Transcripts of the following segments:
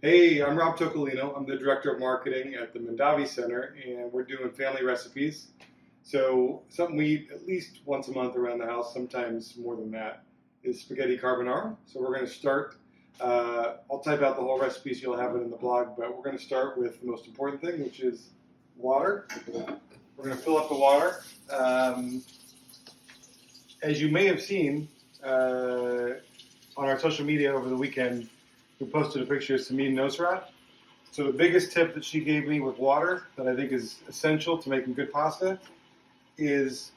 Hey, I'm Rob Tocalino. I'm the Director of Marketing at the Mondavi Center, and we're doing family recipes. So something we eat at least once a month around the house, sometimes more than that, is spaghetti carbonara. So we're going to start, I'll type out the whole recipe so you'll have it in the blog, but we're going to start with the most important thing, which is water. We're going to fill up the water. As you may have seen on our social media over the weekend, we posted a picture of Samin Nosrat. So the biggest tip that she gave me with water that I think is essential to making good pasta is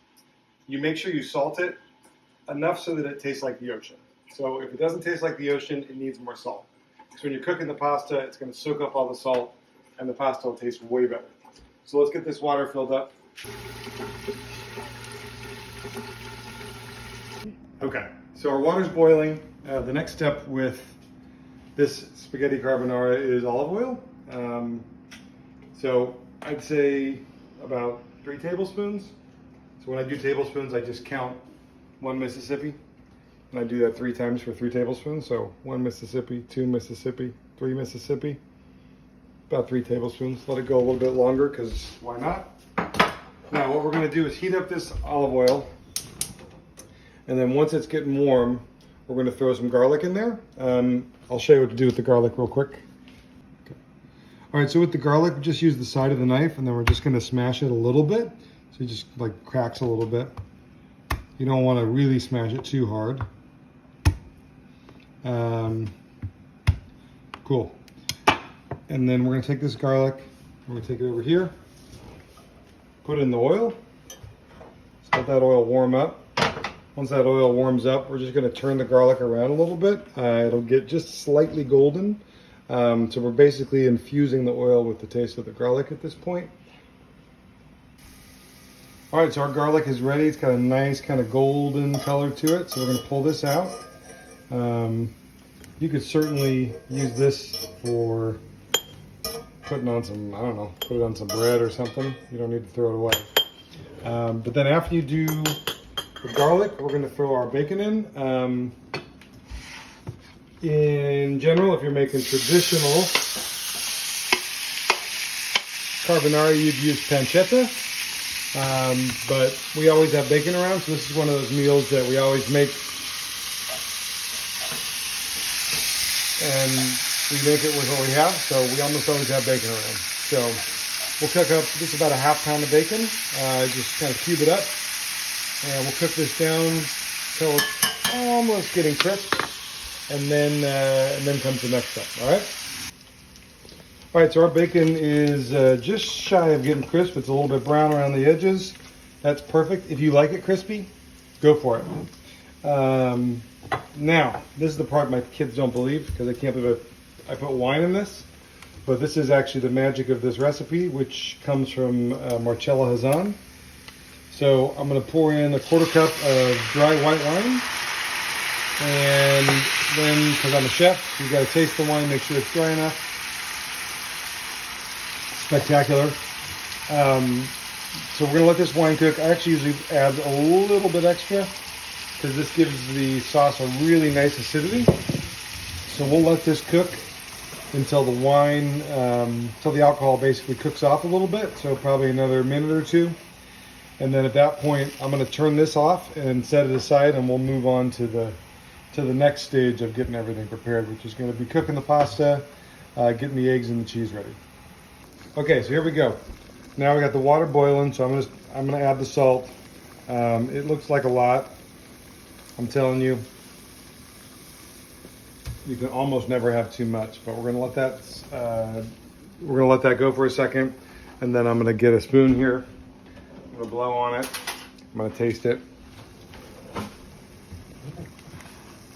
you make sure you salt it enough so that it tastes like the ocean. So if it doesn't taste like the ocean, it needs more salt. Because when you're cooking the pasta, it's going to soak up all the salt and the pasta will taste way better. So let's get this water filled up. Okay, so our water's boiling. The next step with this spaghetti carbonara is olive oil. So I'd say about 3 tablespoons. So when I do tablespoons, I just count 1 Mississippi. And I do that 3 times for 3 tablespoons. So 1 Mississippi, 2 Mississippi, 3 Mississippi. About 3 tablespoons. Let it go a little bit longer because why not? Now what we're going to do is heat up this olive oil. And then once it's getting warm, we're going to throw some garlic in there. I'll show you what to do with the garlic real quick. Okay. All right, so with the garlic, we just use the side of the knife, and then we're just going to smash it a little bit. So it just like cracks a little bit. You don't want to really smash it too hard. Cool. And then we're going to take this garlic, we're going to take it over here, put it in the oil. Just let that oil warm up. Once that oil warms up, we're just going to turn the garlic around a little bit. It'll get just slightly golden. So we're basically infusing the oil with the taste of the garlic at this point. All right, so our garlic is ready. It's got a nice kind of golden color to it. So we're going to pull this out. You could certainly use this for putting on some, I don't know, put it on some bread or something. You don't need to throw it away. But then after you do the garlic, we're going to throw our bacon in. In general, if you're making traditional carbonara, you'd use pancetta. But we always have bacon around, so this is one of those meals that we always make. And we make it with what we have, so we almost always have bacon around. So we'll cook up just about a ½ pound of bacon. Just kind of cube it up. And we'll cook this down until it's almost getting crisp, and then comes the next step. All right. All right. So our bacon is just shy of getting crisp. It's a little bit brown around the edges. That's perfect. If you like it crispy, go for it. Now, this is the part my kids don't believe because they can't believe I put wine in this. But this is actually the magic of this recipe, which comes from Marcella Hazan. So I'm going to pour in a ¼ cup of dry white wine, and then, because I'm a chef, you've got to taste the wine, make sure it's dry enough. Spectacular. So we're going to let this wine cook. I actually usually add a little bit extra because this gives the sauce a really nice acidity. So we'll let this cook until the wine, until the alcohol basically cooks off a little bit. So probably another minute or 2. And then at that point, I'm going to turn this off and set it aside, and we'll move on to the next stage of getting everything prepared, which is going to be cooking the pasta, getting the eggs and the cheese ready. Okay, so here we go. Now we got the water boiling, so I'm going to add the salt. It looks like a lot. I'm telling you, you can almost never have too much, but we're going to let that go for a second, and then I'm going to get a spoon here. I'm going to blow on it. I'm going to taste it.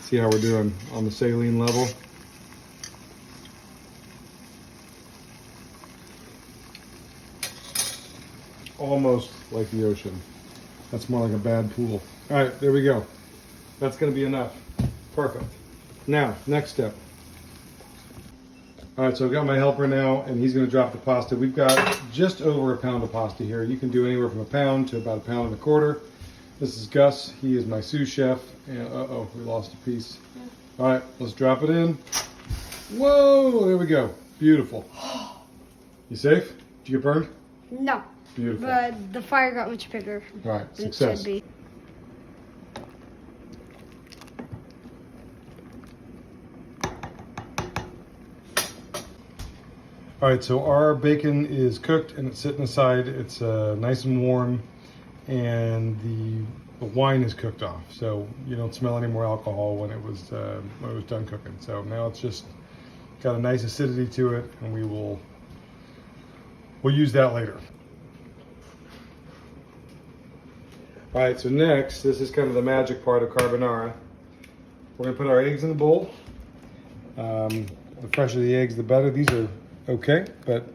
See how we're doing on the saline level. Almost like the ocean. That's more like a bad pool. All right, there we go. That's going to be enough. Perfect. Now, next step. All right, so I've got my helper now, and he's going to drop the pasta. We've got just over 1 pound of pasta here. You can do anywhere from 1 pound to about 1 1/4 pounds. This is Gus. He is my sous chef. And we lost a piece. All right, let's drop it in. Whoa, there we go. Beautiful. You safe? Did you get burned? No. Beautiful. But the fire got much bigger. All right, than success. it should be. All right, so our bacon is cooked and it's sitting aside. It's nice and warm, and the wine is cooked off, so you don't smell any more alcohol when it was done cooking. So now it's just got a nice acidity to it, and we'll use that later. All right, so next, this is kind of the magic part of carbonara. We're gonna put our eggs in the bowl. The fresher the eggs, the better. These are okay, but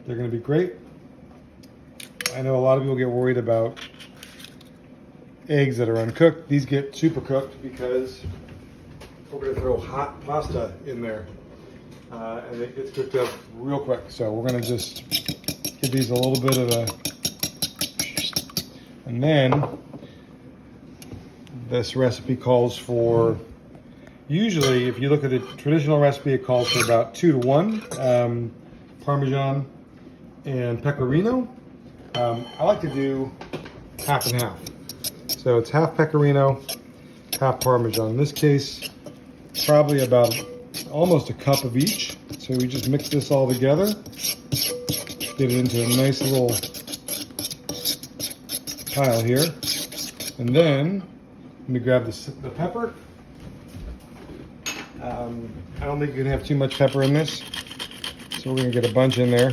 they're gonna be great. I know a lot of people get worried about eggs that are uncooked. These get super cooked because we're gonna throw hot pasta in there. And it gets cooked up real quick. So we're gonna just give these a little bit of a, and then this recipe calls for, usually if you look at the traditional recipe, it calls for about 2 to 1, Parmesan and Pecorino. I like to do half and half. So it's half Pecorino, half Parmesan. In this case, probably about almost a cup of each. So we just mix this all together, get it into a nice little pile here. And then let me grab the pepper. I don't think you can have too much pepper in this, so we're gonna get a bunch in there.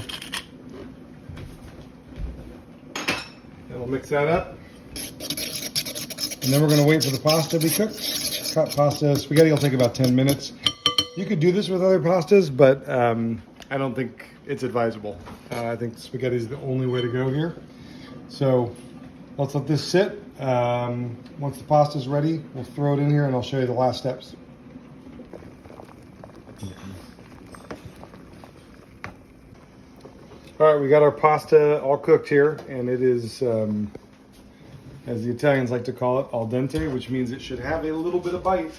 And we'll mix that up. And then we're gonna wait for the pasta to be cooked. Cut pasta, spaghetti will take about 10 minutes. You could do this with other pastas, but I don't think it's advisable. I think spaghetti is the only way to go here. So let's let this sit. Once the pasta's ready, we'll throw it in here and I'll show you the last steps. All right, we got our pasta all cooked here, and it is, as the Italians like to call it, al dente, which means it should have a little bit of bite.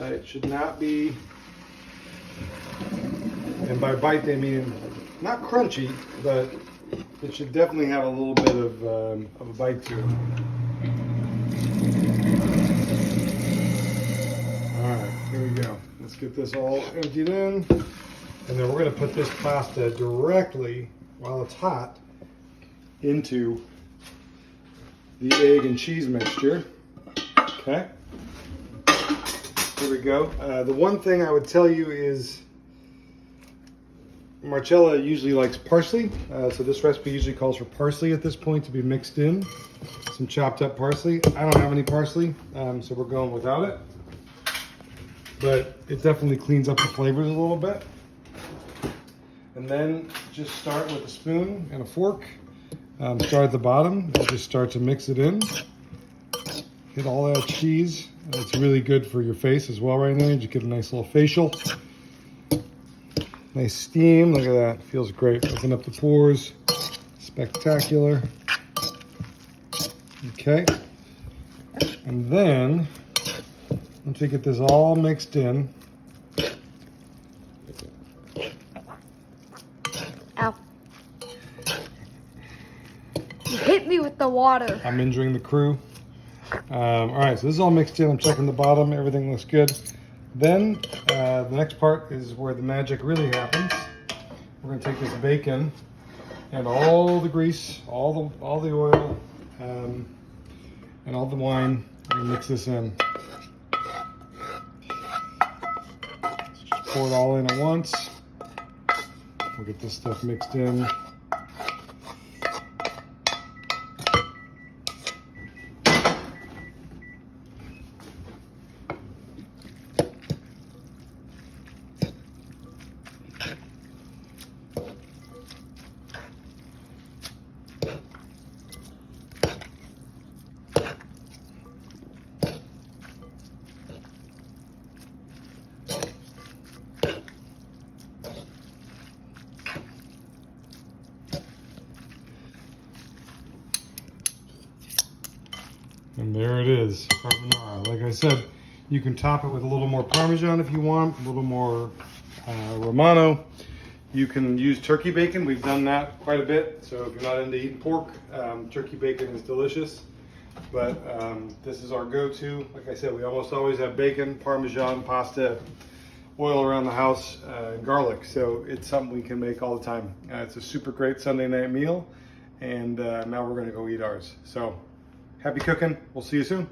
It should not be, and by bite they mean not crunchy, but it should definitely have a little bit of a bite to it. All right, here we go. Let's get this all emptied in, and then we're going to put this pasta directly, while it's hot, into the egg and cheese mixture. Okay. Here we go. The one thing I would tell you is Marcella usually likes parsley, so this recipe usually calls for parsley at this point to be mixed in. Some chopped up parsley. I don't have any parsley, so we're going without it. But it definitely cleans up the flavors a little bit. And then just start with a spoon and a fork. Start at the bottom and just start to mix it in. Get all that cheese. It's really good for your face as well right now. You just get a nice little facial. Nice steam, look at that, feels great. Open up the pores, spectacular. Okay, and then, once we get this all mixed in. Ow. You hit me with the water. I'm injuring the crew. All right, so this is all mixed in. I'm checking the bottom, everything looks good. Then the next part is where the magic really happens. We're going to take this bacon and all the grease, all the oil, and all the wine, and mix this in. Just pour it all in at once. We'll get this stuff mixed in. And there it is, carbonara. Like I said, You can top it with a little more Parmesan if you want, a little more Romano. You can use turkey bacon. We've done that quite a bit. So if you're not into eating pork, turkey bacon is delicious. But this is our go-to. Like I said, we almost always have bacon, Parmesan, pasta, oil around the house, and garlic. So it's something we can make all the time. It's a super great Sunday night meal. And now we're gonna go eat ours. So happy cooking. We'll see you soon.